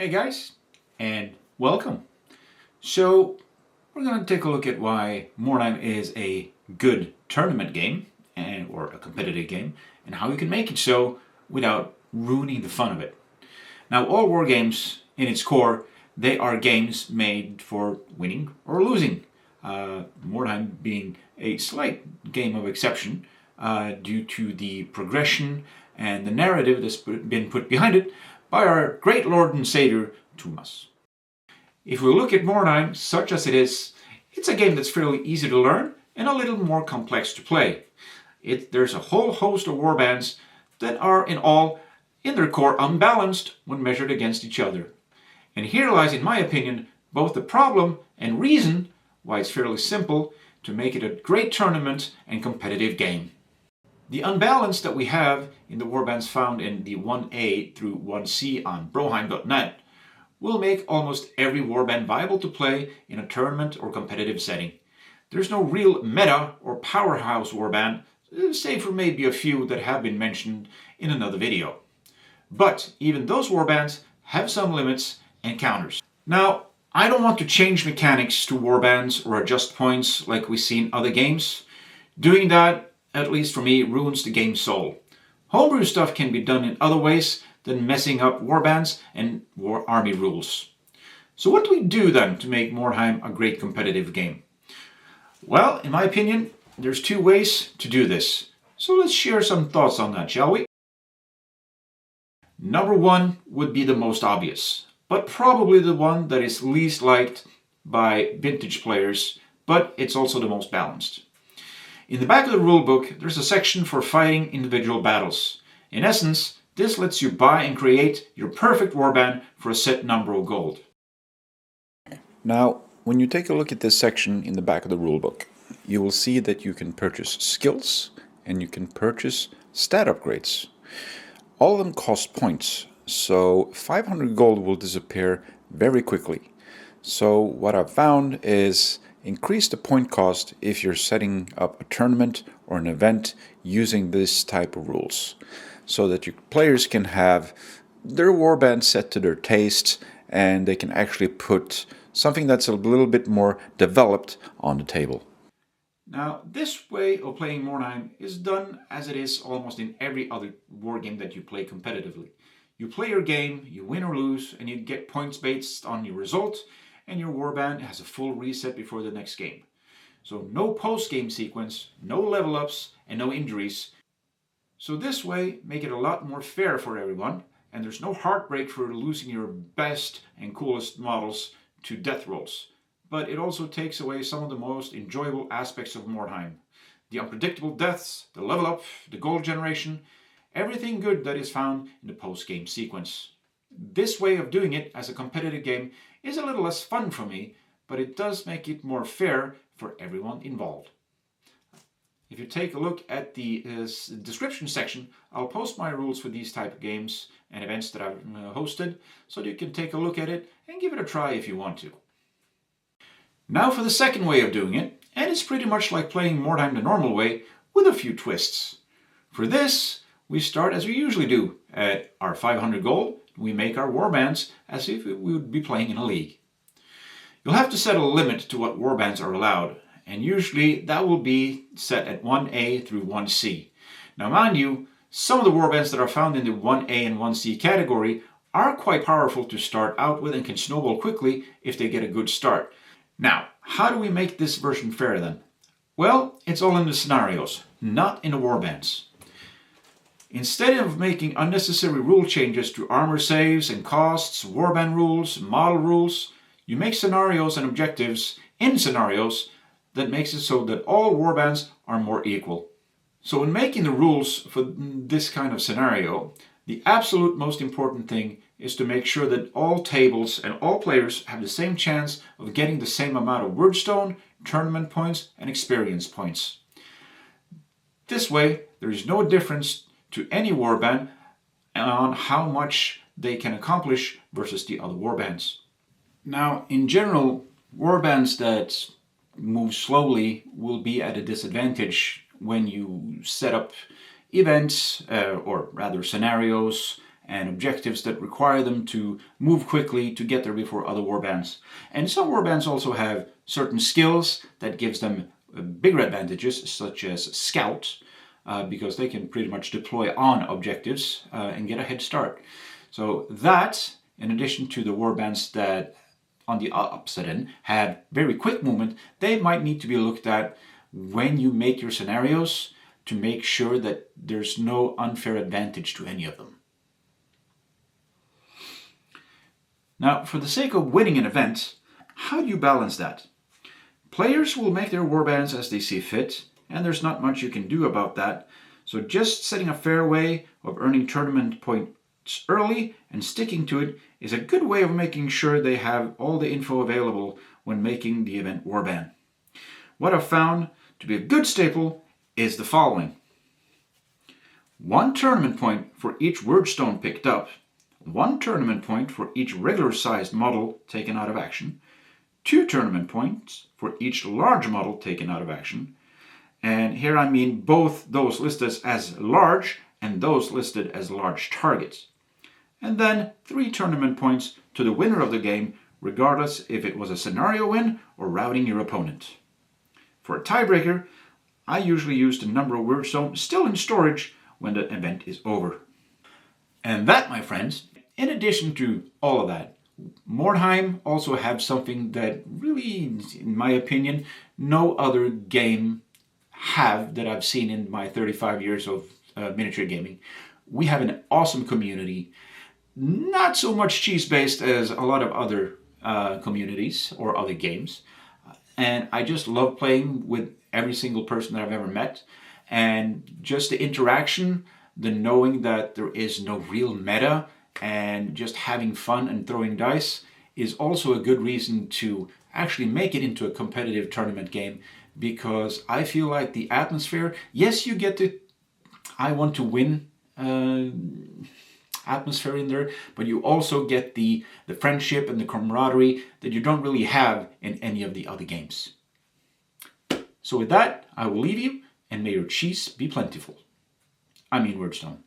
Hey guys, and welcome. So, we're going to take a look at why Mordheim is a good tournament game, or a competitive game, and how you can make it so without ruining the fun of it. Now, all war games, in its core, they are games made for winning or losing. Mordheim being a slight game of exception due to the progression and the narrative that's been put behind it by our great Lord and Savior, Thomas. If we look at Mordheim, such as it is, it's a game that's fairly easy to learn and a little more complex to play. There's a whole host of warbands that are in their core, unbalanced when measured against each other. And here lies, in my opinion, both the problem and reason why it's fairly simple to make it a great tournament and competitive game. The unbalance that we have in the warbands found in the 1A through 1C on broheim.net will make almost every warband viable to play in a tournament or competitive setting. There's no real meta or powerhouse warband, save for maybe a few that have been mentioned in another video. But even those warbands have some limits and counters. Now, I don't want to change mechanics to warbands or adjust points like we see in other games. Doing that, at least for me, ruins the game's soul. Homebrew stuff can be done in other ways than messing up warbands and war army rules. So what do we do then to make Mordheim a great competitive game? Well, in my opinion, there's two ways to do this. So let's share some thoughts on that, shall we? Number one would be the most obvious, but probably the one that is least liked by vintage players, but it's also the most balanced. In the back of the rulebook, there's a section for fighting individual battles. In essence, this lets you buy and create your perfect warband for a set number of gold. Now, when you take a look at this section in the back of the rulebook, you will see that you can purchase skills and you can purchase stat upgrades. All of them cost points, so 500 gold will disappear very quickly. So what I've found is increase the point cost if you're setting up a tournament or an event using this type of rules, so that your players can have their warband set to their taste and they can actually put something that's a little bit more developed on the table. Now, this way of playing Mordheim is done as it is almost in every other war game that you play competitively. You play your game, you win or lose, and you get points based on your result, and your warband has a full reset before the next game. So no post-game sequence, no level ups, and no injuries. So this way, make it a lot more fair for everyone, and there's no heartbreak for losing your best and coolest models to death rolls. But it also takes away some of the most enjoyable aspects of Mordheim. The unpredictable deaths, the level up, the gold generation, everything good that is found in the post-game sequence. This way of doing it as a competitive game is a little less fun for me, but it does make it more fair for everyone involved. If you take a look at the description section, I'll post my rules for these type of games and events that I've hosted, so that you can take a look at it and give it a try if you want to. Now for the second way of doing it, and it's pretty much like playing Mordheim the normal way, with a few twists. For this, we start as we usually do, at our 500 gold. We make our warbands as if we would be playing in a league. You'll have to set a limit to what warbands are allowed, and usually that will be set at 1A through 1C. Now mind you, some of the warbands that are found in the 1A and 1C category are quite powerful to start out with and can snowball quickly if they get a good start. Now, how do we make this version fair then? Well, it's all in the scenarios, not in the warbands. Instead of making unnecessary rule changes to armor saves and costs, warband rules, model rules, you make scenarios and objectives in scenarios that makes it so that all warbands are more equal. So in making the rules for this kind of scenario, the absolute most important thing is to make sure that all tables and all players have the same chance of getting the same amount of wordstone, tournament points, and experience points. This way, there is no difference to any warband on how much they can accomplish versus the other warbands. Now, in general, warbands that move slowly will be at a disadvantage when you set up events, or rather scenarios and objectives that require them to move quickly to get there before other warbands. And some warbands also have certain skills that gives them bigger advantages, such as Scout, because they can pretty much deploy on objectives and get a head start. So that, in addition to the warbands that on the opposite end have very quick movement, they might need to be looked at when you make your scenarios to make sure that there's no unfair advantage to any of them. Now, for the sake of winning an event, how do you balance that? Players will make their warbands as they see fit, and there's not much you can do about that. So just setting a fair way of earning tournament points early and sticking to it is a good way of making sure they have all the info available when making the event warband. What I've found to be a good staple is the following: 1 tournament point for each wordstone picked up, 1 tournament point for each regular sized model taken out of action, 2 tournament points for each large model taken out of action, and here I mean both those listed as large and those listed as large targets. And then 3 tournament points to the winner of the game, regardless if it was a scenario win or routing your opponent. For a tiebreaker, I usually use the number of wordstones still in storage when the event is over. And that, my friends, in addition to all of that, Mordheim also have something that really, in my opinion, no other game have that I've seen in my 35 years of miniature gaming. We have an awesome community, not so much cheese-based as a lot of other communities or other games. And I just love playing with every single person that I've ever met. And just the interaction, the knowing that there is no real meta, and just having fun and throwing dice is also a good reason to actually make it into a competitive tournament game, because I feel like the atmosphere, yes, you get the I want to win atmosphere in there, but you also get the friendship and the camaraderie that you don't really have in any of the other games. So with that, I will leave you, and may your cheese be plentiful. I mean Wordstone.